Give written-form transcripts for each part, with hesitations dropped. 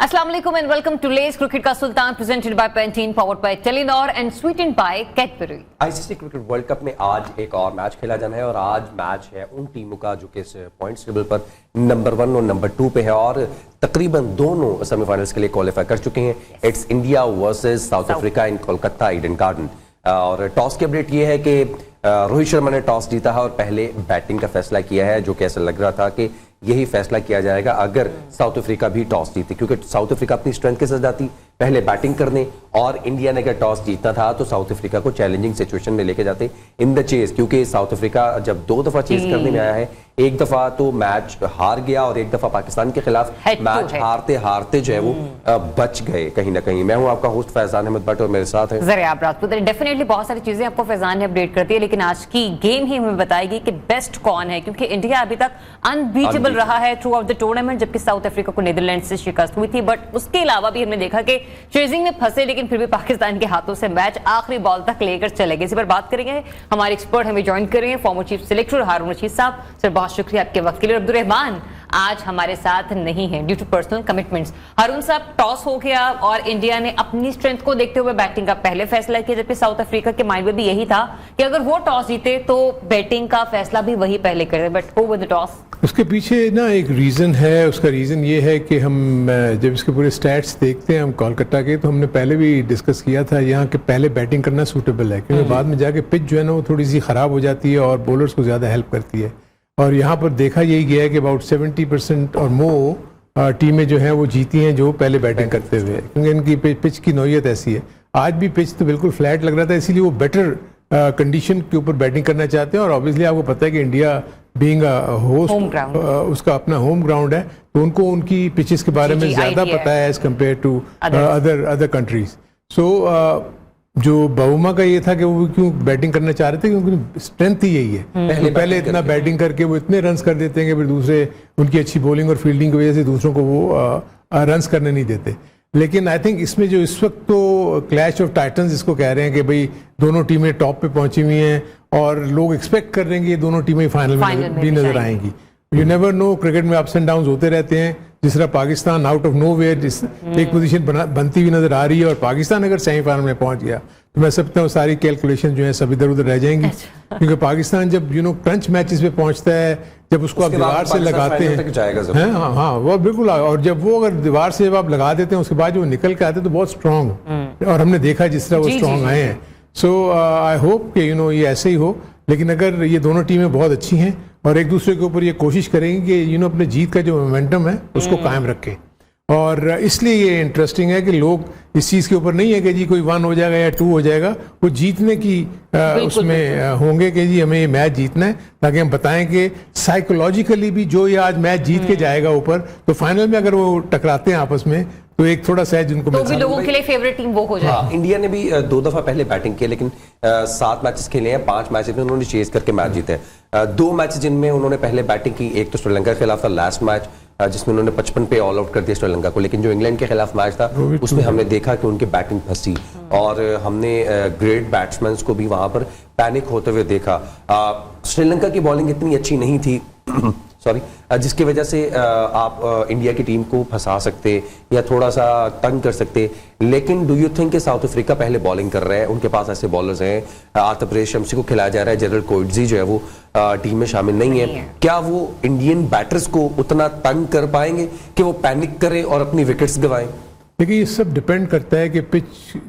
Assalamu alaikum and welcome to Lay's Cricket का सुल्तान presented by Pantene, powered by Telenor and sweetened by Cadbury। ICC cricket world cup में आज एक और match खेला जाना है और आज मैच है उन टीमों का जो कि पॉइंट्स टेबल पर नंबर 1 और नंबर 2 पे है और तकरीबन दोनों सेमीफाइनल्स के लिए क्वालिफाई कर चुके हैं। It's India versus south Africa in Kolkata Eden garden. और टॉस की अपडेट ये है कि रोहित शर्मा ने टॉस जीता है और पहले बैटिंग का फैसला किया है, जो कि ऐसा लग रहा था कि यही फैसला किया जाएगा अगर साउथ अफ्रीका भी टॉस जीती, क्योंकि साउथ अफ्रीका अपनी स्ट्रेंथ के साथ जाती पहले बैटिंग करने और इंडिया ने अगर टॉस जीतना था तो साउथ अफ्रीका को चैलेंजिंग सिचुएशन में लेके जाते इन द चेस, क्योंकि साउथ अफ्रीका जब 2 दफा चेस करने में आया है, एक दफा तो मैच हार गया और एक दफा पाकिस्तान के खिलाफ मैच हारते हारते जो है वो बच गए कहीं ना कहीं। मैं हूं आपका होस्ट फैजान अहमद भट्ट और मेरे साथ है ज़रिया राजपूत। डेफिनेटली बहुत सारी चीजें आपको फैजान ने अपडेट करती है, लेकिन आज की गेम ही हमें बताएगी कि बेस्ट कौन है, क्योंकि इंडिया अभी तक अनबीटेबल रहा है थ्रू आउट द टूर्नामेंट, जबकि साउथ अफ्रीका को नीदरलैंड से शिकस्त हुई थी। बट उसके अलावा भी हमने देखा कि चेजिंग में फंसे, लेकिन फिर भी पाकिस्तान के हाथों से मैच आखिरी बॉल तक लेकर चले गए। इसी पर बात करेंगे, हमारे एक्सपर्ट हमें ज्वाइन करेंगे फॉर्मर चीफ सिलेक्टर हारून रशीद साहब। सर बहुत शुक्रिया आपके वक्त के लिए। अब्दुल रहमान आज हमारे साथ नहीं है ड्यू टू पर्सनल कमिटमेंट्स। हारून साहब, टॉस हो गया और इंडिया ने अपनी स्ट्रेंथ को देखते हुए बैटिंग का पहले फैसला किया, जबकि साउथ अफ्रीका के माइंड में भी यही था कि अगर वो टॉस जीते तो बैटिंग का फैसला भी वही पहले करे, but who win the toss? उसके पीछे ना एक रीज़न है। उसका रीज़न ये है कि हम जब इसके पूरे स्टैट्स देखते हैं हम कोलकाता के, तो हमने पहले भी डिस्कस किया था यहाँ के पहले बैटिंग करना सूटेबल है, क्योंकि बाद में जाके पिच जो है ना वो थोड़ी सी ख़राब हो जाती है और बॉलर्स को ज़्यादा हेल्प करती है। और यहाँ पर देखा यही गया है कि अबाउट 70% और मोर टीमें जो हैं वो जीती हैं जो पहले बैटिंग करते हुए, क्योंकि इनकी पिच की नौयत ऐसी है। आज भी पिच तो बिल्कुल फ्लैट लग रहा था, इसीलिए वो बेटर कंडीशन के ऊपर बैटिंग करना चाहते हैं। और ऑब्वियसली आपको पता है कि इंडिया बीइंग होस्ट उसका अपना होम ग्राउंड है, तो उनको उनकी पिचेस के बारे में ज़्यादा पता है as compare to other countries. So जो बाउमा का ये था कि वो क्यों बैटिंग करना चाह रहे थे, क्योंकि स्ट्रेंथ ही यही है। पहले इतना बैटिंग करके वो इतने रन्स कर देते हैं कि फिर दूसरे उनकी अच्छी बॉलिंग और फील्डिंग की वजह से दूसरों को वो रन्स करने नहीं देते। लेकिन आई थिंक इसमें जो इस वक्त तो क्लैश ऑफ टाइटन्स जिसको कह रहे हैं कि भाई दोनों टीमें टॉप पे पहुंची हुई हैं और लोग एक्सपेक्ट कर रहे हैं कि ये दोनों टीमें फाइनल में भी नजर आएंगी। यू नेवर नो, क्रिकेट में अप्स एंड डाउन होते रहते हैं। जिस तरह पाकिस्तान आउट ऑफ नोवेयर एक पोजीशन बनती हुई नजर आ रही है, और पाकिस्तान अगर सेमीफाइनल में पहुंच गया तो मैं समझता हूँ सारी कैलकुलेशन जो है सब इधर उधर रह जाएंगी। क्योंकि पाकिस्तान जब क्रंच मैचेस पे पहुंचता है, जब उसको आप दीवार से लगाते हैं, हाँ वो बिल्कुल, और जब वो अगर दीवार से जब आप लगा देते हैं उसके बाद जो निकल के आते हैं तो बहुत स्ट्रॉन्ग, और हमने देखा जिस तरह वो स्ट्रॉन्ग आए हैं। सो आई होप कि ये ऐसे ही हो। लेकिन अगर ये दोनों टीमें बहुत अच्छी हैं और एक दूसरे के ऊपर ये कोशिश करेंगी कि अपने जीत का जो मोमेंटम है उसको कायम रखें, और इसलिए ये इंटरेस्टिंग है कि लोग इस चीज़ के ऊपर नहीं है कि जी कोई 1 हो जाएगा या 2 हो जाएगा, वो जीतने की उसमें होंगे कि जी हमें ये मैच जीतना है, ताकि हम बताएं कि साइकोलॉजिकली भी जो ये आज मैच जीत के जाएगा ऊपर, तो फाइनल में अगर वो टकराते हैं आपस में तो एक थोड़ा सहज उनको तो भी लोगों के लिए फेवरेट टीम वो हो जाए। हाँ, इंडिया ने भी 2 दफा पहले बैटिंग की, लेकिन 7 मैचेस खेले हैं, 5 मैचेस में उन्होंने चेस करके मैच जीते हैं। 2 मैचेस जिनमें उन्होंने पहले बैटिंग की, एक तो श्रीलंका के खिलाफ था लास्ट मैच जिसमें उन्होंने 55 पे ऑल आउट कर दिया श्रीलंका को, लेकिन जो इंग्लैंड के खिलाफ मैच था उसमें हमने देखा कि उनकी बैटिंग फंसी और हमने ग्रेट बैट्समैन को भी वहां पर पैनिक होते हुए देखा। श्रीलंका की बॉलिंग इतनी अच्छी नहीं थी सॉरी, जिसकी वजह से आप इंडिया की टीम को फंसा सकते या थोड़ा सा तंग कर सकते। लेकिन डू यू थिंक कि साउथ अफ्रीका पहले बॉलिंग कर रहे हैं, उनके पास ऐसे बॉलर्स हैं, आतिफ शमसी को खिलाया जा रहा है, जेरल कोइटजी जो है वो टीम में शामिल नहीं है, क्या वो इंडियन बैटर्स को उतना तंग कर पाएंगे कि वो पैनिक करें और अपनी विकेट्स गंवाएं? देखिए ये सब डिपेंड करता है कि पिच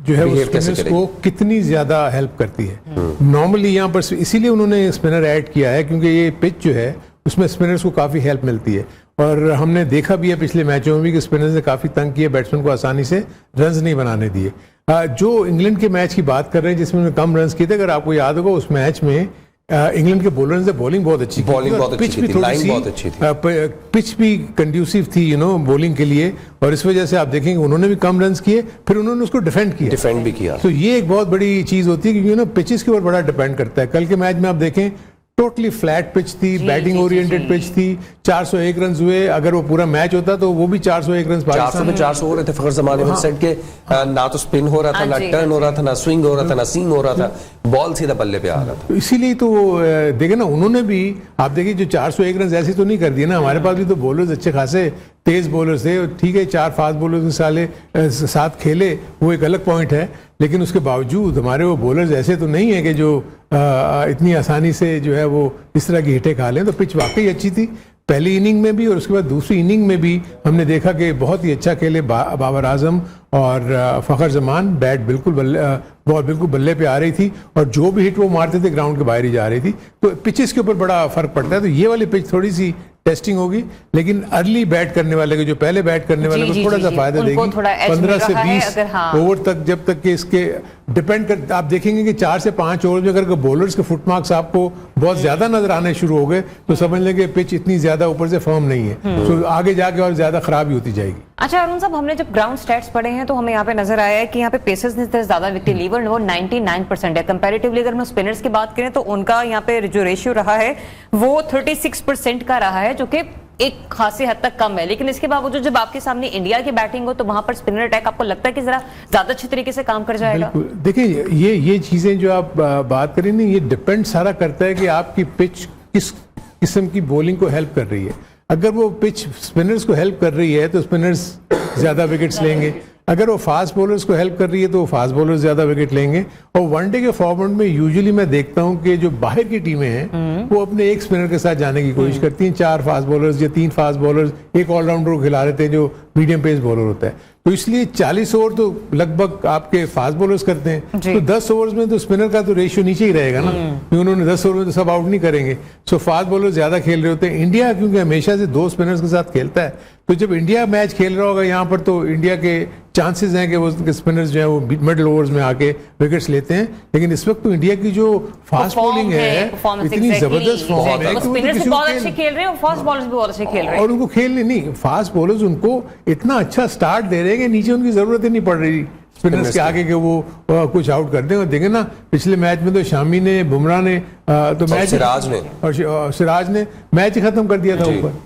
जो है वो स्पिनर्स को कितनी ज्यादा हेल्प करती है। नॉर्मली यहाँ पर इसीलिए उन्होंने स्पिनर ऐड किया है, क्योंकि ये पिच जो है उसमें स्पिनर्स को काफ़ी हेल्प मिलती है, और हमने देखा भी है पिछले मैचों में भी कि स्पिनर्स ने काफ़ी तंग किए, बैट्समैन को आसानी से रन्स नहीं बनाने दिए। जो इंग्लैंड के मैच की बात कर रहे हैं जिसमें उन्होंने कम रन्स किए थे, अगर आपको याद होगा उस मैच में इंग्लैंड के बॉलर्स ने बॉलिंग बहुत अच्छी की, पिच भी थोड़ी सी पिच भी कंड्यूसिव थी बॉलिंग के लिए, और इस वजह से आप देखेंगे उन्होंने भी कम रन्स किए, फिर उन्होंने उसको डिफेंड भी किया। तो ये एक बहुत बड़ी चीज़ होती है, क्योंकि पिचेस के ऊपर बड़ा डिपेंड करता है। कल के मैच में आप देखें टोटली फ्लैट पिच थी, बैटिंग ओरिएंटेड पिच थी, 401 रन हुए। अगर वो पूरा मैच होता तो वो भी 401 रन 400 में 400 हो रहे थे फखर जमान सेट के। ना तो स्पिन हो रहा था, ना टर्न हो रहा था, ना स्विंग हो रहा था, ना सीम हो रहा था, बॉल सीधा बल्ले पे आ रहा था। इसीलिए तो देखे ना, उन्होंने भी आप देखिए जो 401 रन ऐसे तो नहीं कर दिए ना। हमारे पास भी तो बॉलर्स अच्छे खासे तेज बॉलर्स थे, ठीक है, 4 फास्ट बॉलर्स के साथ खेले, वो एक अलग पॉइंट है। लेकिन उसके बावजूद हमारे वो बॉलर्स ऐसे तो नहीं है कि जो इतनी आसानी से जो है वो इस तरह की हिटें खा लें। तो पिच वाकई अच्छी थी पहली इनिंग में भी, और उसके बाद दूसरी इनिंग में भी हमने देखा कि बहुत ही अच्छा खेले बाबर आजम और फखर जमान। बैट बिल्कुल बॉल बिल्कुल बल्ले पे आ रही थी, और जो भी हिट वो मारते थे ग्राउंड के बाहर ही जा रही थी। तो पिचेस के ऊपर बड़ा फर्क पड़ता है। तो ये वाली पिच थोड़ी सी टेस्टिंग होगी, लेकिन अर्ली बैट करने वाले को, जो पहले बैट करने वाले को थोड़ा सा फायदा देगी। 15 से 20 ओवर तक, जब तक कि इसके डिपेंड कर, आप देखेंगे कि 4 से 5 ओवर में अगर बॉलर्स के फुटमार्क्स आपको बहुत ज्यादा नजर आने शुरू हो गए तो समझ लें कि पिच इतनी ज्यादा ऊपर से फर्म नहीं है, तो आगे जाके और ज्यादा खराबी होती जाएगी। अच्छा अरुण साहब, हमने जब ग्राउंड स्टैट्स पढ़े हैं तो हमें यहाँ पे नजर आया है कि यहाँ पे पेसर्स ने ज्यादा विकेट ली, वो 99% है। कंपैरेटिवली अगर हम स्पिनर्स की बात करें तो उनका यहाँ पे जो रेशियो रहा है वो 36% का रहा है, जो कि एक खासी हद तक कम है। लेकिन इसके बावजूद जब आपके सामने इंडिया की बैटिंग हो तो वहां पर स्पिनर अटैक आपको लगता है कि जरा ज्यादा अच्छे तरीके से काम कर जाएगा? देखिए ये चीजें जो आप बात करें ना, ये डिपेंड सारा करता है कि आपकी पिच किस किस्म की बॉलिंग को हेल्प कर रही है। अगर वो पिच स्पिनर्स को हेल्प कर रही है तो स्पिनर्स ज्यादा विकेट्स लेंगे। अगर वो फास्ट बॉलर्स को हेल्प कर रही है तो फास्ट बॉलर्स ज्यादा विकेट लेंगे। और वनडे के फॉर्मेट में यूजुअली मैं देखता हूं कि जो बाहर की टीमें हैं वो अपने एक स्पिनर के साथ जाने की कोशिश करती हैं। 4 फास्ट बॉलर्स या 3 फास्ट बॉलर्स, एक ऑलराउंडर को खिला देते हैं जो मीडियम पेस बॉलर होता है। तो इसलिए 40 ओवर तो लगभग आपके फास्ट बॉलर्स करते हैं, तो 10 ओवर्स में तो स्पिनर का तो रेशियो नीचे ही रहेगा ना, क्योंकि उन्होंने 10 ओवर में तो सब आउट नहीं करेंगे। सो फास्ट बॉलर्स ज्यादा खेल रहे होते हैं। इंडिया क्योंकि हमेशा से 2 स्पिनर्स के साथ खेलता है, तो जब इंडिया मैच खेल रहा होगा यहाँ पर तो इंडिया के चांसेस हैं कि वो स्पिनर्स जो है वो मिडिल ओवर्स में आके विकेट्स लेते हैं। लेकिन इस वक्त तो इंडिया की जो फास्ट बॉलिंग है इतनी जबरदस्त फॉर्म है, स्पिनर्स बहुत अच्छे खेल रहे हैं और फास्ट बॉलर्स भी बहुत अच्छे खेल रहे हैं, और उनको खेलने नहीं, फास्ट बॉलर्स उनको इतना अच्छा स्टार्ट दे रहे हैं कि नीचे उनकी जरूरत ही नहीं पड़ रही स्पिनर्स के आगे के वो कुछ आउट कर दें। और देखें ना पिछले मैच में तो शामी ने, बुमराह ने तो मैच, सिराज ने मैच खत्म कर दिया था ऊपर।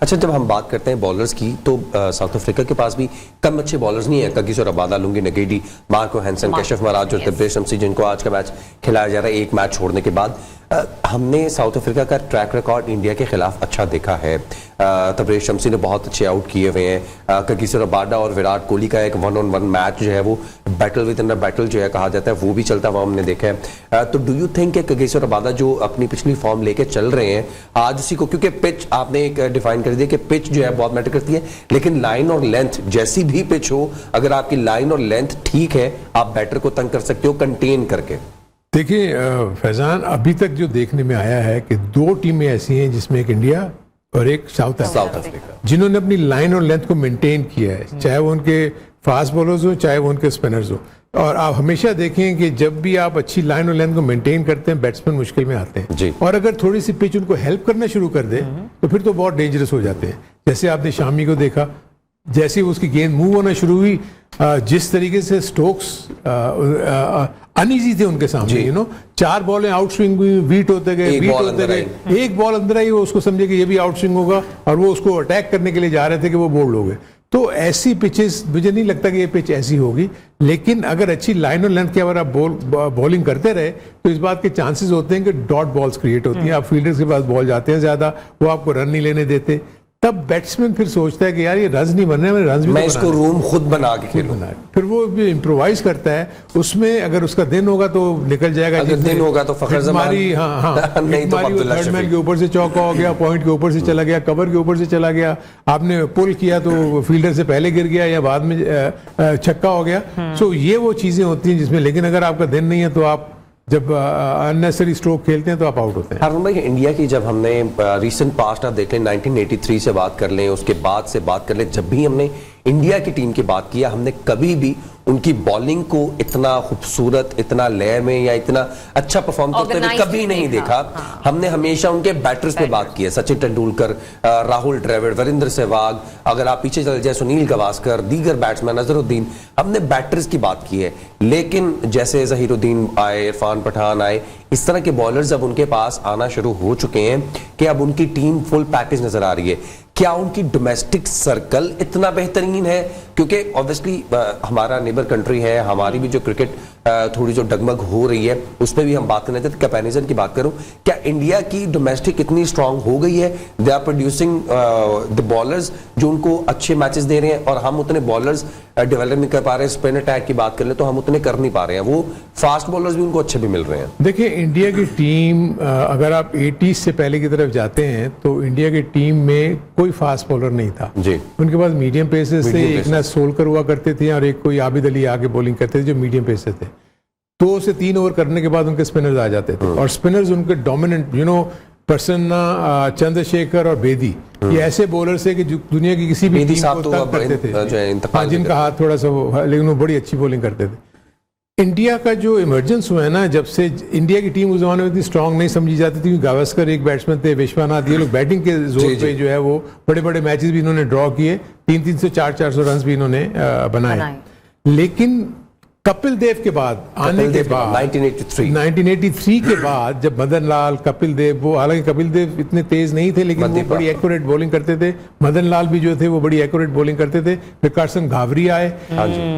अच्छा, जब हम बात करते हैं बॉलर्स की तो साउथ अफ्रीका के पास भी कम अच्छे बॉलर्स नहीं है। Kagiso Rabada, Lungi Ngidi, Marco Jansen, Keshav Maharaj और तब्रेज शमसी, जिनको आज का मैच खिलाया जा रहा है एक मैच छोड़ने के बाद। हमने साउथ अफ्रीका का ट्रैक रिकॉर्ड इंडिया के खिलाफ अच्छा देखा है। तब्रेज शमसी ने बहुत अच्छे आउट किए हुए हैं। कगिसो रबादा और विराट कोहली का एक 1-on-1 मैच जो है वो बैटल विद इन बैटल जो है कहा जाता है, वो भी चलता हुआ हमने देखा है। तो डू यू थिंक कि कगिसो रबादा जो अपनी पिछली फॉर्म लेके चल रहे हैं आज उसी को, क्योंकि पिच आपने एक डिफाइन कर दिया कि पिच जो है बहुत मैटर करती है, लेकिन लाइन और लेंथ जैसी भी पिच हो, अगर आपकी लाइन और लेंथ ठीक है आप बैटर को तंग कर सकते हो कंटेन करके। देखिए फैजान, अभी तक जो देखने में आया है कि 2 टीमें ऐसी हैं जिसमें एक इंडिया और एक साउथ अफ्रीका जिन्होंने अपनी लाइन और लेंथ को मेंटेन किया है, चाहे वो उनके फास्ट बॉलर्स हो चाहे वो उनके स्पिनर्स हो। और आप हमेशा देखें कि जब भी आप अच्छी लाइन और लेंथ को मेंटेन करते हैं बैट्समैन मुश्किल में आते हैं, और अगर थोड़ी सी पिच उनको हेल्प करना शुरू कर दे तो फिर तो बहुत डेंजरस हो जाते हैं। जैसे आपने शामी को देखा, जैसे उसकी गेंद मूव होना शुरू हुई, जिस तरीके से स्टोक्स अनईजी थे उनके सामने, 4 बॉलें आउट स्विंग हुई, बीट होते गए, एक बॉल अंदर आई, वो उसको समझे कि ये भी आउट स्विंग होगा और वो उसको अटैक करने के लिए जा रहे थे कि वो बोल्ड हो गए। तो ऐसी पिचेस, मुझे नहीं लगता कि ये पिच ऐसी होगी, लेकिन अगर अच्छी लाइन और लेंथ की अगर आप बॉलिंग करते रहे तो इस बात के चांसेस होते हैं कि डॉट बॉल्स क्रिएट होती हैं। आप फील्डर्स के पास बॉल जाते हैं ज्यादा, वो आपको रन नहीं लेने देते, तब बैट्समैन फिर सोचता है कि यार ये रन नहीं बनने, मैं इसको रूम खुद बना के खेलूं। फिर वो इम्प्रोवाइज करता है उसमें। अगर उसका दिन होगा तो निकल जाएगा, अगर दिन होगा तो फखर जमान, नहीं तो थर्डमैन के ऊपर से चौका हो गया, पॉइंट के ऊपर से चला गया, कवर के ऊपर से चला गया, आपने पुल किया तो फील्डर से पहले गिर गया या बाद में छक्का हो गया। सो ये वो चीजें होती हैं जिसमें, लेकिन अगर आपका दिन नहीं है तो आप जब अननेसेसरी स्ट्रोक खेलते हैं तो आप आउट होते हैं। हारून भाई, इंडिया की जब हमने रीसेंट पास्ट आप देख लें, 1983 से बात कर लें, उसके बाद से बात कर लें, जब भी हमने इंडिया की टीम की बात किया हमने कभी भी उनकी बॉलिंग को इतना खूबसूरत, इतना लय में या इतना अच्छा परफॉर्म करते हुए कभी नहीं देखा। हमने हमेशा उनके बैटर्स पे बात की है, सचिन तेंदुलकर, राहुल द्रविड़, वीरेंद्र सहवाग, अगर आप पीछे चले जाए सुनील गावस्कर, दीगर बैट्समैन, अजहरुद्दीन, हमने बैटर्स की बात की है। लेकिन जैसे जहीरुद्दीन आए, इरफान पठान आए, इस तरह के बॉलर्स अब उनके पास आना शुरू हो चुके हैं कि अब उनकी टीम फुल पैकेज नजर आ रही है। क्या उनकी डोमेस्टिक सर्कल इतना बेहतरीन है? क्योंकि ऑब्वियसली हमारा नेबर कंट्री है, हमारी भी जो क्रिकेट थोड़ी जो डगमग हो रही है उस पर भी हम बात करना चाहते। कंपैरिजन की बात करूं, क्या इंडिया की डोमेस्टिक इतनी स्ट्रांग हो गई है, they are producing the bowlers जो उनको अच्छे मैचेस दे रहे हैं, और हम उतने बॉलर्स डेवलप नहीं कर पा रहे हैं? स्पिन अटैक की बात कर ले तो हम उतने कर नहीं पा रहे हैं, वो फास्ट बॉलर्स भी उनको अच्छे भी मिल रहे हैं। देखिए, इंडिया की टीम अगर आप 80s से पहले की तरफ जाते हैं तो इंडिया की टीम में कोई फास्ट बॉलर नहीं था जी। उनके पास मीडियम पेसेस थे, एक ना सोलकर हुआ करते थे और एक कोई आबिद अली आगे बॉलिंग करते थे जो मीडियम पेसेस थे। 2 से 3 ओवर करने के बाद उनके स्पिनर्स आ जाते थे और स्पिनर्स उनके डोमिनेंट प्रसन्ना, चंद्रशेखर और बेदी, ये ऐसे बॉलर्स है कि दुनिया की किसी भी टीम को तंग करते थे, जिनका हाथ थोड़ा सा लेकिन वो बड़ी अच्छी बॉलिंग करते थे। इंडिया का जो इमरजेंस हुआ है ना, जब से इंडिया की टीम उस जमाने में इतनी स्ट्रांग नहीं समझी जाती थी, क्योंकि गावस्कर एक बैट्समैन थे, विश्वनाथ, ये लोग बैटिंग के जोर पे जो है वो बड़े बड़े मैचेस भी इन्होंने ड्रॉ किए, 300 400 रन भी इन्होंने बनाए। लेकिन कपिल देव के बाद आने के बाद 1983 के बाद जब मदन लाल, कपिल देव, वो हालांकि कपिल देव इतने तेज नहीं थे लेकिन वो बड़ी एक्यूरेट बॉलिंग करते थे, मदन लाल भी जो थे वो बड़ी एक्यूरेट बॉलिंग करते थे, फिर कार्सन घावरी आए।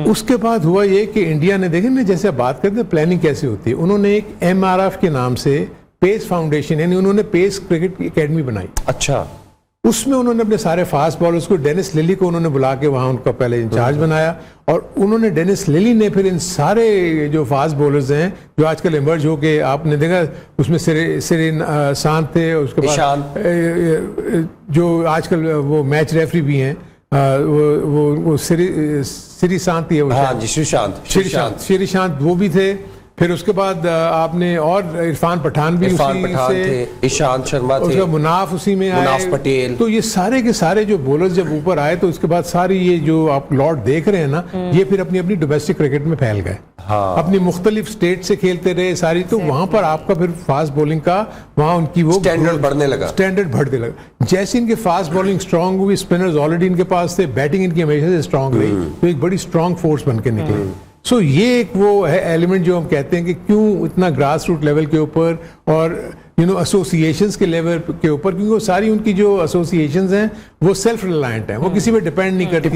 उसके बाद हुआ ये कि इंडिया ने, देखें ना, जैसे आप बात करते हैं प्लानिंग कैसे होती है, उन्होंने एक MRF के नाम से पेस फाउंडेशन, यानी उन्होंने पेस क्रिकेट एकेडमी बनाई। अच्छा। उसमें उन्होंने अपने सारे फास्ट बॉलर्स को, डेनिस लिली को उन्होंने बुला के वहां उनका पहले इंचार्ज बनाया, और उन्होंने, डेनिस लिली ने फिर इन सारे जो फास्ट बॉलर्स हैं जो आजकल इमर्ज हो के, आपने देखा उसमें सिरिन शांत थे, उसके बाद जो आजकल वो मैच रेफरी भी हैं, वो श्रीशांत, श्रीशांत वो भी थे। फिर उसके बाद आपने और इरफान पठान भी उसी से, ईशांत शर्मा थे, उसका मुनाफ उसी में आए, मुनाफ पटेल। तो ये सारे के सारे जो बॉलर्स जब ऊपर आए तो उसके बाद सारी ये जो आप लॉट देख रहे हैं ना, ये फिर अपनी अपनी डोमेस्टिक क्रिकेट में फैल गए। हाँ। अपनी मुख्तलिफ स्टेट से खेलते रहे सारी, तो वहां पर आपका फिर फास्ट बॉलिंग का वहां उनकी वो स्टैंडर्ड बढ़ने लगा। जैसे इनके फास्ट बॉलिंग स्ट्रांग हुई, स्पिनर्स ऑलरेडी इनके पास थे, बैटिंग इनकी हमेशा से स्ट्रांग रही, तो एक बड़ी स्ट्रांग फोर्स बन के निकली। सो ये एक वो है एलिमेंट जो हम कहते हैं कि क्यों इतना ग्रास रूट लेवल के ऊपर और एसोसिएशंस के लेवल के ऊपर, क्योंकि वो सारी उनकी जो एसोसिएशंस हैं वो सेल्फ रिलायंट हैं, वो किसी पे डिपेंड नहीं करती,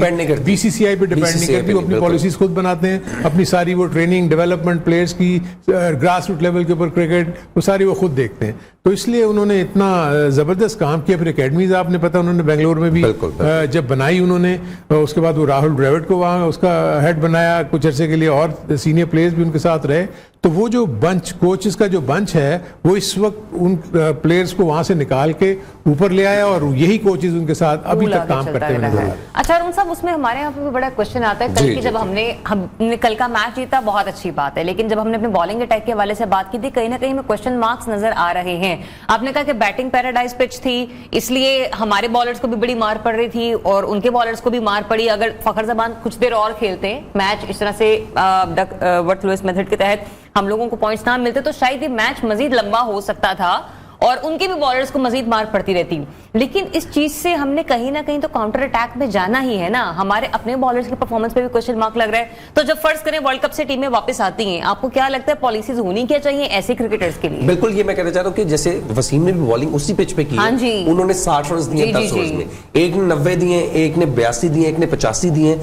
BCCI पे डिपेंड नहीं करती, वो अपनी पॉलिसीज खुद बनाते हैं, अपनी सारी वो ट्रेनिंग, डेवलपमेंट, प्लेयर्स की ग्रास रूट लेवल के ऊपर क्रिकेट, वो सारी वो खुद देखते हैं। तो इसलिए उन्होंने इतना जबरदस्त काम किया। फिर अकेडमीज आपने पता उन्होंने बेंगलोर में भी जब बनाई उन्होंने, उसके बाद वो राहुल द्रविड़ को वहाँ उसका हेड बनाया कुछ अर्से के लिए, और सीनियर प्लेयर्स भी उनके साथ रहे। तो वो जो बंच, कोचेस का जो बंच है, वो इस वक्त उन प्लेयर्स को वहां से निकाल के ऊपर ले आया, और यही कोचेस उनके साथ अभी तक काम करते हुए नजर आ रहे हैं। अच्छा अरुण साहब, उसमें हमारे यहाँ पे बड़ा क्वेश्चन आता है, कल की जब हमने कल का मैच जीता, बहुत अच्छी बात है, लेकिन जब हमने अपने बॉलिंग अटैक के हवाले से बात की थी, कहीं ना कहीं में क्वेश्चन मार्क्स नजर आ रहे हैं। आपने कहा कि बैटिंग पैराडाइज पिच थी, इसलिए हमारे बॉलर्स को भी बड़ी मार पड़ रही थी और उनके बॉलर्स को भी मार पड़ी। अगर फखर जमान कुछ देर और खेलते मैच इस तरह से डकवर्थ लुईस मेथड के तहत हम लोगों को पॉइंट्स ना मिलते, तो शायद ये मैच मजीद लंबा हो सकता था और उनके भी बॉलर्स को मजीद मार पड़ती रहती। लेकिन इस चीज से हमने कहीं ना कहीं तो काउंटर अटैक में जाना ही है ना, हमारे अपने बॉलर्स की परफॉर्मेंस पे भी क्वेश्चन मार्क लग रहा है। तो जब फर्ज करें वर्ल्ड कप से टीमें वापस आती हैं, आपको क्या लगता है पॉलिसीज होनी क्या चाहिए ऐसे क्रिकेटर्स के लिए? बिल्कुल, ये मैं कहना चाह रहा हूँ कि जैसे वसीम ने भी बॉलिंग उसी पिच पे की, हाँ जी, उन्होंने 60 रन दिए 10 ओवर्स में, एक ने 90 दिए, एक ने 82 दिए, एक ने 85 दिए।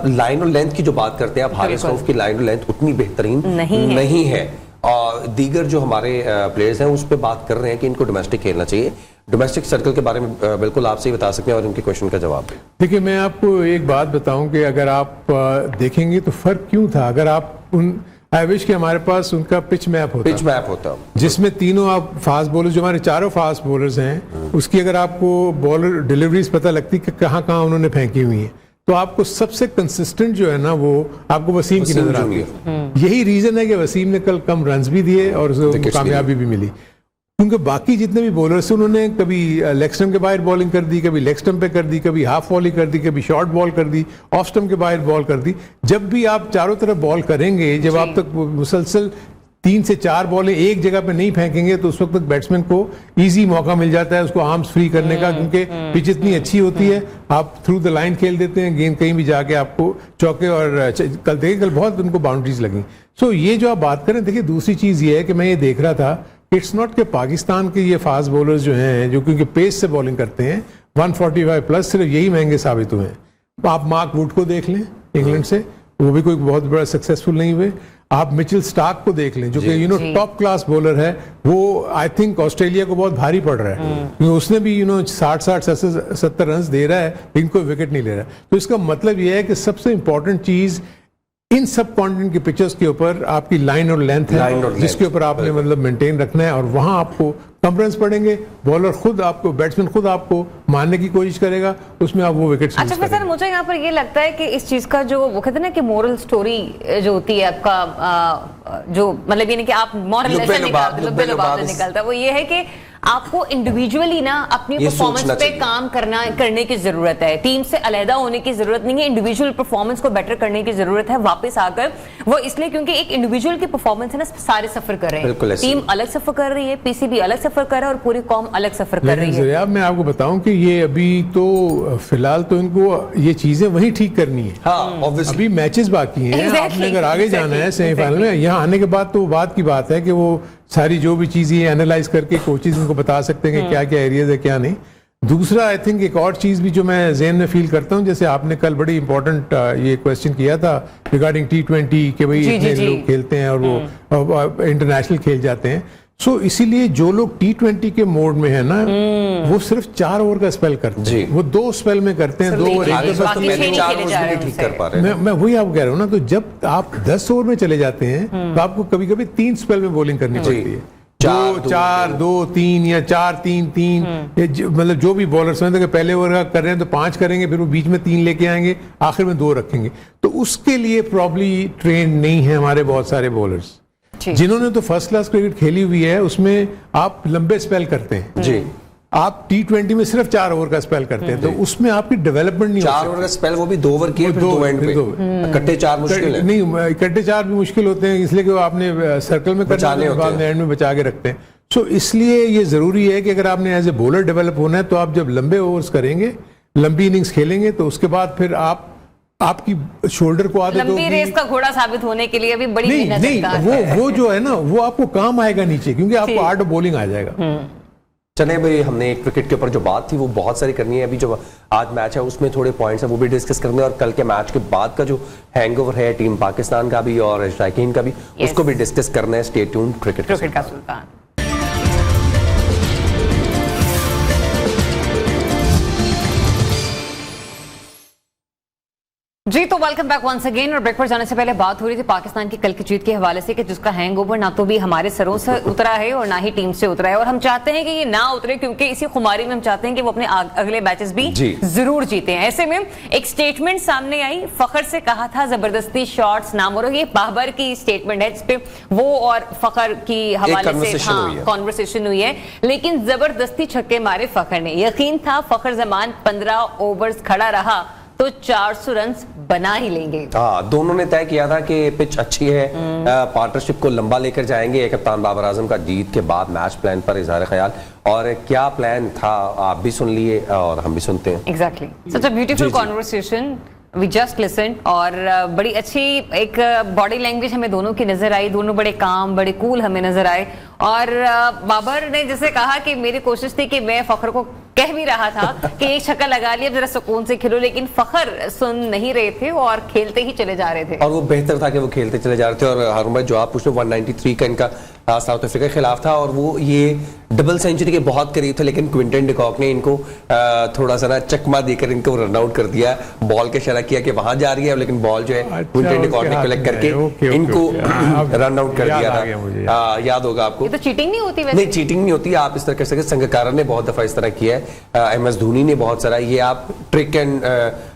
लाइन और लेंथ की जो बात करते हैं आप, हारिस रऊफ की लाइन और लेंथ उतनी बेहतरीन नहीं है। और दीगर जो हमारे प्लेयर्स हैं उस पर बात कर रहे हैं कि इनको डोमेस्टिक खेलना चाहिए। डोमेस्टिक सर्कल के बारे में बिल्कुल आपसे ही बता सकते हैं और उनके क्वेश्चन का जवाब दें। देखिए, मैं आपको एक बात बताऊं कि अगर आप देखेंगे तो फर्क क्यों था। अगर आप आई विश कि हमारे पास उनका पिच मैप होता जिसमें तीनों आप फास्ट बॉलर्स, जो हमारे चारों फास्ट बॉलर्स हैं, उसकी अगर आपको बॉलर डिलीवरीज पता लगती कि कहाँ कहाँ उन्होंने फेंकी हुई हैं, तो आपको सबसे कंसिस्टेंट जो है ना वो आपको वसीम की नजर आती है। यही रीजन है कि वसीम ने कल कम रन्स भी दिए और कामयाबी भी मिली। क्योंकि बाकी जितने भी बॉलर्स हैं उन्होंने कभी लेग स्टंप के बाहर बॉलिंग कर दी, कभी लेग स्टंप पे कर दी, कभी हाफ वॉली कर दी, कभी शॉर्ट बॉल कर दी, ऑफ स्टंप के बाहर बॉल कर दी। जब भी आप चारों तरफ बॉल करेंगे, जब आप तक मुसलसल 3 से 4 बॉलें एक जगह पे नहीं फेंकेंगे तो उस वक्त तक बैट्समैन को इजी मौका मिल जाता है उसको आर्म्स फ्री करने का, क्योंकि पिच इतनी अच्छी होती है, आप थ्रू द लाइन खेल देते हैं, गेंद कहीं भी जाके आपको चौके और कल बहुत उनको बाउंड्रीज लगी। सो ये जो आप बात करें, देखिए दूसरी चीज ये है कि मैं ये देख रहा था, इट्स नॉट कि पाकिस्तान के ये फास्ट बॉलर्स जो हैं, जो क्योंकि पेस से बॉलिंग करते हैं 145 प्लस, सिर्फ यही महंगे साबित हुए हैं। आप मार्क वुड को देख लें इंग्लैंड से, वो भी कोई बहुत बड़ा सक्सेसफुल नहीं हुए। आप मिचेल स्टार्क को देख लें जो कि टॉप क्लास बॉलर है, वो आई थिंक ऑस्ट्रेलिया को बहुत भारी पड़ रहा है, क्योंकि उसने भी 60-70 रन दे रहा है लेकिन कोई विकेट नहीं ले रहा। तो इसका मतलब यह है कि सबसे इंपॉर्टेंट चीज इन सब कॉन्टिनेंट के पिचेस के ऊपर आपकी लाइन और लेंथ है, जिसके ऊपर आपने मतलब मेंटेन रखना है, और वहां आपको कम रन पड़ेंगे, बॉलर खुद आपको, बैट्समैन खुद आपको मारने की कोशिश करेगा, उसमें आप वो विकेट। अच्छा फिर सर, मुझे यहाँ पर ये लगता है कि इस चीज का जो वो कहते हैं ना कि मोरल स्टोरी जो होती है आपका, जो मतलब ये नहीं कि आप मॉरल लेसन निकालता है, वो ये है कि आपको इंडिविजुअली ना अपनी परफॉर्मेंस पे काम करने की जरूरत है। टीम से अलहदा होने की जरूरत नहीं है, इंडिविजुअल परफॉर्मेंस को बेटर करने की जरूरत है वापस आकर। वो इसलिए क्योंकि एक इंडिविजुअल की परफॉर्मेंस है ना, सारे सफर कर रहे हैं, टीम अलग सफर कर रही है, पीसीबी अलग सफर कर रहा है और पूरी कौम अलग सफर कर रही है। अब मैं आपको बताऊं कि ये अभी तो फिलहाल तो इनको ये चीजें वही ठीक करनी है। हाँ, अभी मैचेस बाकी हैं, आपने अगर आगे जाना है सेमीफाइनल में, यहाँ आने के बाद तो बात की बात है कि वो सारी जो भी चीजें एनालाइज करके कोचेज उनको बता सकते हैं कि क्या क्या एरियाज है क्या नहीं। दूसरा आई थिंक एक और चीज भी जो मैं ज़हन में फील करता हूँ, जैसे आपने कल बड़ी इंपॉर्टेंट ये क्वेश्चन किया था रिगार्डिंग T20 के भाई इतने लोग खेलते हैं और वो इंटरनेशनल खेल जाते हैं। सो इसीलिए जो लोग T20 के मोड में है ना, वो सिर्फ 4 ओवर का स्पेल करते हैं, वो 2 स्पेल में करते हैं, 2 ओवर ठीक कर पा रहे हैं। मैं वही आपको कह रहा हूँ ना, तो जब आप 10 ओवर में चले जाते हैं तो आपको कभी कभी 3 स्पेल में बॉलिंग करनी पड़ती है, 4-2-3 या 4-3-3, मतलब जो भी बॉलर समझते हैं पहले ओवर का कर रहे हैं तो 5 करेंगे, फिर वो बीच में 3 लेके आएंगे, आखिर में 2 रखेंगे। तो उसके लिए प्रॉब्ली ट्रेन नहीं है हमारे बहुत सारे बॉलर्स, जिन्होंने तो फर्स्ट क्लास क्रिकेट खेली हुई है, उसमें आप लंबे स्पेल करते हैं जी। आप T20 में सिर्फ 4 ओवर का स्पेल करते हैं, तो उसमें आपकी डेवलपमेंट नहीं होती। 4 ओवर का स्पेल, वो भी 2 ओवर किए, फिर 2 एंड पे इकट्ठे 4 मुश्किल है। नहीं, इकट्ठे 4 भी मुश्किल होते हैं, इसलिए कि आपने सर्कल में करने के बाद एंड में बचा के रखते हैं। सो इसलिए ये जरूरी है कि अगर आपने एज ए बॉलर डेवलप होना है, तो आप जब लंबे ओवर्स करेंगे, लंबी इनिंग्स खेलेंगे, तो उसके बाद फिर आपकी शोल्डर को आदत होगी। लंबी रेस का घोड़ा साबित होने के लिए भी बड़ी मेहनत नहीं, वो जो है ना, वो आपको काम आएगा नीचे, क्योंकि आपको आर्ट ऑफ बॉलिंग आ जाएगा। चले भाई, हमने क्रिकेट के ऊपर जो बात थी वो बहुत सारी करनी है। अभी जो आज मैच है उसमें थोड़े पॉइंट्स हैं वो भी डिस्कस करेंगे, और कल के मैच के बाद का जो हैंगओवर है टीम पाकिस्तान का भी और शायकीन का भी, उसको भी डिस्कस करना है। स्टे ट्यून्ड, क्रिकेट का सुल्तान। जी तो वेलकम बैक वंस अगेन। और ब्रेक पर जाने से पहले बात हो रही थी पाकिस्तान की कल की जीत के हवाले से कि जिसका हैंगओवर ना तो भी हमारे सरों से उतरा है और ना ही टीम से उतरा है, और हम चाहते हैं कि ये ना उतरे, क्योंकि इसी खुमारी में हम चाहते हैं कि वो अपने अगले मैचेस भी जरूर जीते हैं। ऐसे में एक स्टेटमेंट सामने आई, फखर से कहा था जबरदस्ती शॉट्स ना मारो, ये बाबर की स्टेटमेंट है जिसपे वो और फखर की हवाले से कॉन्वर्सेशन हुई है, लेकिन जबरदस्ती छक्के मारे फखर ने। यकीन था फखर जमान 15 ओवर्स खड़ा रहा तो 400 रन बना ही लेंगे। हाँ, दोनों ने तय किया था कि पिच अच्छी है, पार्टनरशिप को लंबा लेकर जाएंगे। कप्तान बाबर आजम का जीत के बाद मैच प्लान पर इजहार ख्याल, और क्या प्लान था आप भी सुन लिए और हम भी सुनते हैं। Exactly, such a beautiful conversation we just listen, और बड़ी अच्छी एक बॉडी लैंग्वेज हमें दोनों की नजर आई, दोनों बड़े काम, बड़े कूल हमें नजर आए। और बाबर ने जैसे कहा कि मेरी कोशिश थी कि मैं फखर को कह भी रहा था कि एक छक्का लगा लिया, जरा सुकून से खेलो, लेकिन फखर सुन नहीं रहे थे और खेलते ही चले जा रहे थे। और वो बेहतर था कि वो खेलते चले जा रहे थे। और हारून भाई, जो आप पूछ रहे 193 का इनका साउथ अफ्रीका के खिलाफ था, और वो ये डबल सेंचुरी के बहुत करीब थे, लेकिन क्विंटन डिकॉक ने इनको थोड़ा सा ना चकमा देकर इनको रन आउट कर दिया। बॉल के इशारा किया कि वहां जा रही है, लेकिन बॉल जो है क्विंटन डिकॉक ने कलेक्ट करके इनको रन आउट कर दिया था। याद होगा आपको। तो चीटिंग नहीं होती वैसे? नहीं, चीटिंग नहीं होती। आप इस तरह कर सकते, संगकारा ने बहुत दफा इस तरह किया है, MS धोनी ने बहुत सारा, ये आप ट्रिक एंड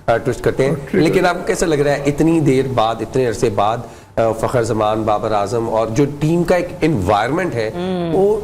ट्विस्ट करते हैं। लेकिन आपको कैसा लग रहा है इतनी देर बाद, इतने अरसे बाद फखर जमान, बाबर आजम और जो टीम का एक एनवायरनमेंट है वो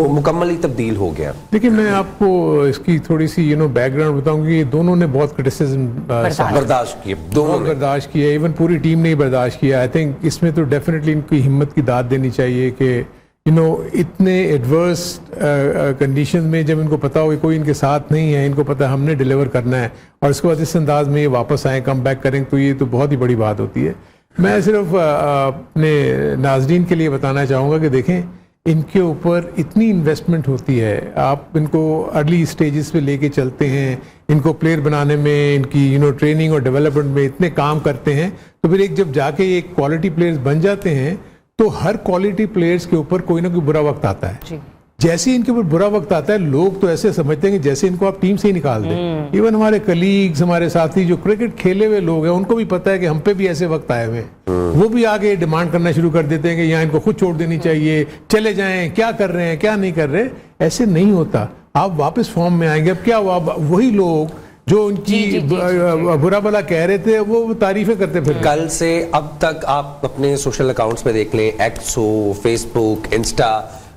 मुकम्मल ही तब्दील हो गया। देखिए मैं आपको इसकी थोड़ी सी बैकग्राउंड बताऊंगा कि दोनों ने बहुत क्रिटिसिज्म बर्दाश्त किए, दोनों ने बर्दाश्त किया, इवन पूरी टीम ने ही बर्दाश्त किया। आई थिंक इसमें तो डेफिनेटली इनकी हिम्मत की दाद देनी चाहिए कि इतने एडवर्स कंडीशन में जब इनको पता हो कि कोई इनके साथ नहीं है, इनको पता है हमने डिलीवर करना है और उसके बाद इस अंदाज में ये वापस आए, कम बैक करें, तो ये तो बहुत ही बड़ी बात होती है। मैं सिर्फ अपने नाजरीन के लिए बताना चाहूँगा कि देखें इनके ऊपर इतनी इन्वेस्टमेंट होती है, आप इनको अर्ली स्टेजेस पे लेके चलते हैं, इनको प्लेयर बनाने में, इनकी ट्रेनिंग और डेवलपमेंट में इतने काम करते हैं, तो फिर एक जब जाके एक क्वालिटी प्लेयर्स बन जाते हैं तो हर क्वालिटी प्लेयर्स के ऊपर कोई ना कोई बुरा वक्त आता है। जैसे इनके ऊपर बुरा वक्त आता है लोग तो ऐसे समझते हैं कि जैसे इनको आप टीम से ही निकाल दें। इवन हमारे कलीग्स, हमारे साथी जो क्रिकेट खेले हुए लोग हैं उनको भी पता है कि हम पे भी ऐसे वक्त आए हुए हैं, वो भी आगे डिमांड करना शुरू कर देते हैं कि यहाँ इनको खुद छोड़ देनी चाहिए, चले जाएं, क्या कर रहे हैं क्या नहीं कर रहे। ऐसे नहीं होता, आप वापस फॉर्म में आएंगे। अब क्या हुआ, वही लोग जो उनकी बुरा भला कह रहे थे वो तारीफें करते फिर। कल से अब तक आप अपने सोशल अकाउंट्स पे देख लें, एक्स हो, फेसबुक, इंस्टा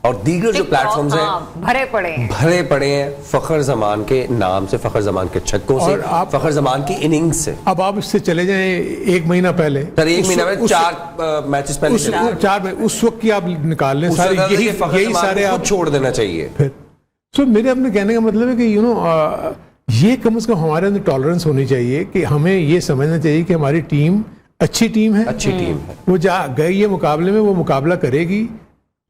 और दीगर जो प्लेटफॉर्म्स हैं भरे पड़े हैं फखर जमान के नाम से, फखर जमान के छक्कों से, फखर जमान की इनिंग्स से। अब आप इससे चले जाएं एक महीना पहले, सर एक महीना में 4 मैचेस पहले, उस वक्त की आप निकाल लें सारे, यही सारे आप छोड़ देना चाहिए फिर। सो मेरे अपने कहने का मतलब है कि ये कम से कम हमारे अंदर टॉलरेंस होनी चाहिए कि हमें ये समझना चाहिए कि हमारी टीम अच्छी टीम है, वो जा गई है मुकाबले में, वो मुकाबला करेगी,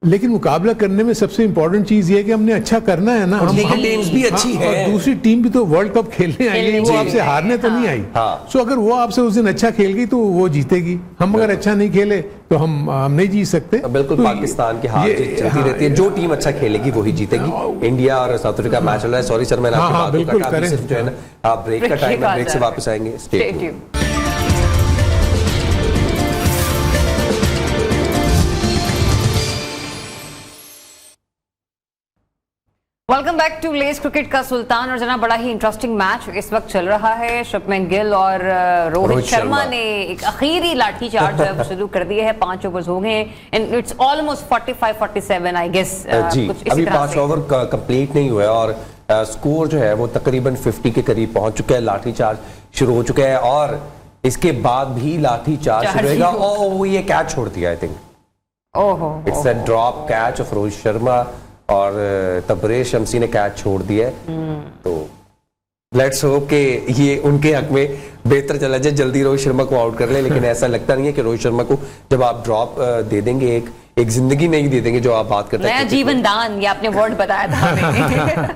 लेकिन मुकाबला करने में सबसे इंपॉर्टेंट चीज ये है कि हमने अच्छा करना है ना। हम टीम्स भी अच्छी है, और दूसरी टीम भी तो वर्ल्ड कप खेलने आई है, वो आपसे हारने तो नहीं आई। सो अगर वो आपसे उस दिन अच्छा खेल गई तो वो जीतेगी, हम अगर अच्छा नहीं खेले तो हम नहीं जीत सकते। बिल्कुल, पाकिस्तान की हार जीत चलती रहती है, जो टीम अच्छा खेलेगी वही जीतेगी। इंडिया और साउथ अफ्रीका मैच चल रहा है। सॉरी सर, मैंने आपकी बात को काटा, सिर्फ जो है ना आप ब्रेक का टाइम है, ब्रेक से वापस आएंगे। Stay tuned. Welcome back to let's cricket का सुल्तान। और जना बड़ा ही इंटरेस्टिंग मैच इस वक्त चल रहा है। शुभमन गिल और रोहित शर्मा ने एक आखिरी लाठी चार्ज शुरू कर दिए है। 5 ओवर्स हो गए and it's almost 45-47 I guess. जी, अभी 5 ओवर कंप्लीट नहीं हुआ और स्कोर जो है वो तकरीबन 50 के करीब पहुंच चुका है। लाठी चार्ज शुरू हो चुका है और इसके बाद भी लाठी चार्ज शुरू होगा। वो ये कैच छोड़ दिया, I think it's a drop catch of Rohit Sharma और तबरेज शमसी ने कैच छोड़ दिया है। तो लेट्स होप कि ये उनके हक में बेहतर चला जाए, जल्दी रोहित शर्मा को आउट कर ले। लेकिन ऐसा लगता नहीं है कि रोहित शर्मा को जब आप ड्रॉप दे देंगे, एक जिंदगी नहीं दे देंगे, जो आप बात करते हैं जीवन दान, ये आपने वर्ड बताया था।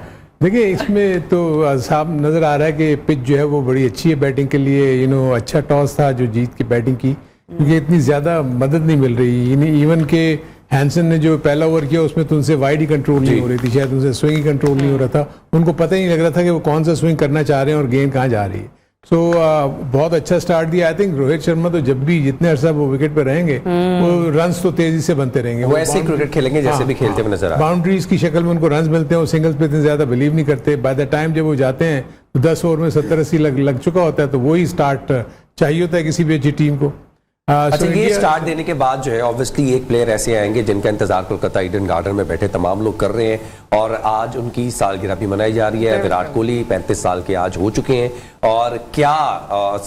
देखिए इसमें तो साफ नजर आ रहा है कि पिच जो है वो बड़ी अच्छी है बैटिंग के लिए। अच्छा टॉस था जो जीत की बैटिंग की, क्योंकि इतनी ज्यादा मदद नहीं मिल रही। इवन के हैंसन ने जो पहला ओवर किया उसमें तो उनसे वाइड ही कंट्रोल नहीं हो रही थी, शायद उनसे स्विंग ही कंट्रोल नहीं हो रहा था। उनको पता ही नहीं लग रहा था कि वो कौन सा स्विंग करना चाह रहे हैं और गेंद कहाँ जा रही है। सो बहुत अच्छा स्टार्ट दिया। आई थिंक रोहित शर्मा तो जब भी जितने अर्सा वो विकेट पे रहेंगे वो रन्स तो तेजी से बनते रहेंगे। वो ऐसे क्रिकेट खेलेंगे जैसे भी खेलते हुए नजर आ रहा है। बाउंड्रीज की शक्ल में उनको रन्स मिलते हैं, वो सिंगल्स पे इतने ज्यादा बिलीव नहीं करते। बाय द टाइम जब वो जाते हैं तो 10 ओवर में 70-80 लग चुका होता है। तो वही स्टार्ट चाहिए होता है किसी भी अच्छी टीम को। अच्छा, ये स्टार्ट देने के बाद जो है ऑब्वियसली एक प्लेयर ऐसे आएंगे जिनका इंतजार कोलकाता ईडन गार्डन में बैठे तमाम लोग कर रहे हैं और आज उनकी सालगिरह भी मनाई जा रही है। विराट कोहली 35 साल के आज हो चुके हैं और क्या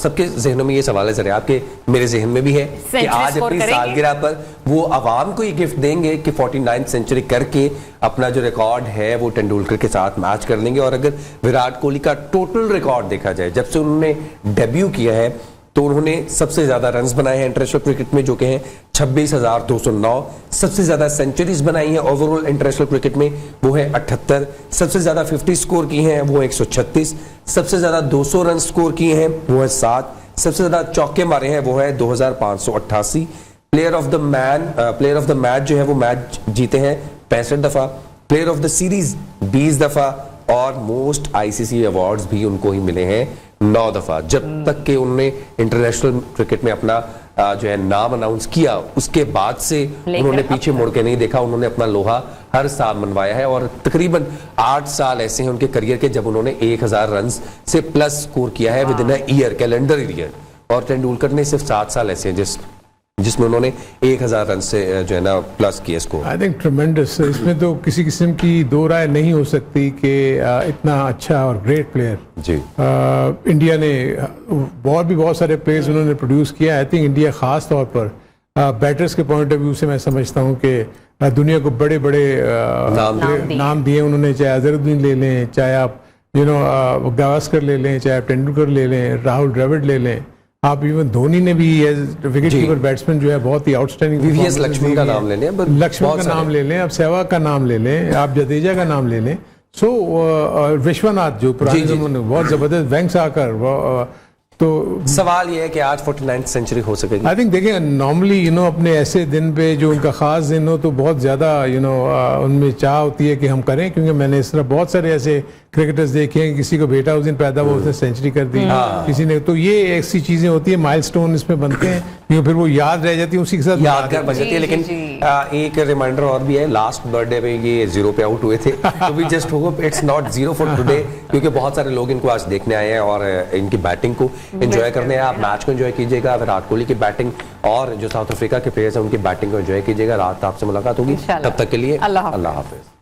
सबके जहनों में ये सवाल है, जरा आपके मेरे जहन में भी है कि आज अपनी सालगिरह पर वो आवाम को ये गिफ्ट देंगे कि 49th सेंचुरी करके अपना जो रिकॉर्ड है वो तेंदुलकर के साथ मैच कर लेंगे। और अगर विराट कोहली का टोटल रिकॉर्ड देखा जाए, जब से उन्होंने डेब्यू किया है तो उन्होंने सबसे ज्यादा रन्स बनाए हैं इंटरनेशनल क्रिकेट में, जो कि हैं 26,209। सबसे ज्यादा सेंचुरीज बनाई हैं ओवरऑल इंटरनेशनल क्रिकेट में, वो है 78। सबसे ज्यादा 50 स्कोर की हैं वो 136। सबसे ज्यादा 200 रन स्कोर किए हैं वो है 7। सबसे ज्यादा चौके मारे हैं वो है 2588। प्लेयर ऑफ द मैच जो है वो मैच जीते हैं 65 दफा। प्लेयर ऑफ द सीरीज 20 दफा और मोस्ट आईसीसी अवार्ड्स भी उनको ही मिले हैं 9 दफा। जब तक कि उन्होंने इंटरनेशनल क्रिकेट में अपना जो है नाम अनाउंस किया, उसके बाद से उन्होंने पीछे मुड़ के नहीं देखा। उन्होंने अपना लोहा हर साल मनवाया है और तकरीबन 8 साल ऐसे हैं उनके करियर के जब उन्होंने 1000 रन से प्लस स्कोर किया है with in a year, calendar year. और तेंदुलकर ने सिर्फ 7 साल ऐसे हैं जिसमें उन्होंने 1000 रन से जो है ना प्लस किए स्कोर। आई थिंक ट्रमेंडस, इसमें तो किसी किस्म की दो राय नहीं हो सकती कि इतना अच्छा और ग्रेट प्लेयर जी इंडिया ने बहुत सारे प्लेयर्स उन्होंने प्रोड्यूस किया। आई थिंक इंडिया खास तौर पर बैटर्स के पॉइंट ऑफ व्यू से मैं समझता हूँ कि दुनिया को बड़े बड़े नाम दिए उन्होंने, चाहे अजहरुद्दीन ले लें, चाहे आप गावस्कर ले लें, चाहे आप तेंदुलकर ले लें, राहुल द्रविड़ ले लें, आप इवन धोनी ने भी एज विकेट कीपर बैट्समैन जो है बहुत ही आउटस्टैंडिंग वीवीएस लक्ष्मण का नाम ले लें, लक्ष्मण का नाम ले लें, आप सहवाग का नाम ले लें, आप जडेजा का नाम ले लें, सो विश्वनाथ जो पुराने जमाने में बहुत जबरदस्त वेंकसाकर। तो सवाल ये है कि आज 49th सेंचुरी हो सकेगी। आई थिंक देखिए नॉर्मली अपने ऐसे दिन पे जो उनका खास दिन हो तो बहुत ज़्यादा उनमें चाह होती है कि हम करें, क्योंकि मैंने इस तरह बहुत सारे ऐसे क्रिकेटर्स देखे हैं, किसी को बेटा उस दिन पैदा हुआ उसने सेंचुरी कर दी, किसी ने, तो ये ऐसी चीज़ें होती है, माइलस्टोन इसमें बनते हैं, क्योंकि फिर वो याद रह जाती है, उसी के साथ यादगार बन जाती है। लेकिन एक रिमाइंडर और भी है, लास्ट बर्थडे पे ये 0 पे आउट हुए थे, तो we just hope it's not 0 for today, क्योंकि बहुत सारे लोग इनको आज देखने आए हैं और इनकी बैटिंग को एंजॉय करने हैं। आप मैच को एंजॉय कीजिएगा, विराट कोहली की बैटिंग और जो साउथ अफ्रीका के प्लेयर्स हैं उनकी बैटिंग को एंजॉय कीजिएगा। रात आपसे मुलाकात होगी, तब तक के लिए अल्लाह हाफिज।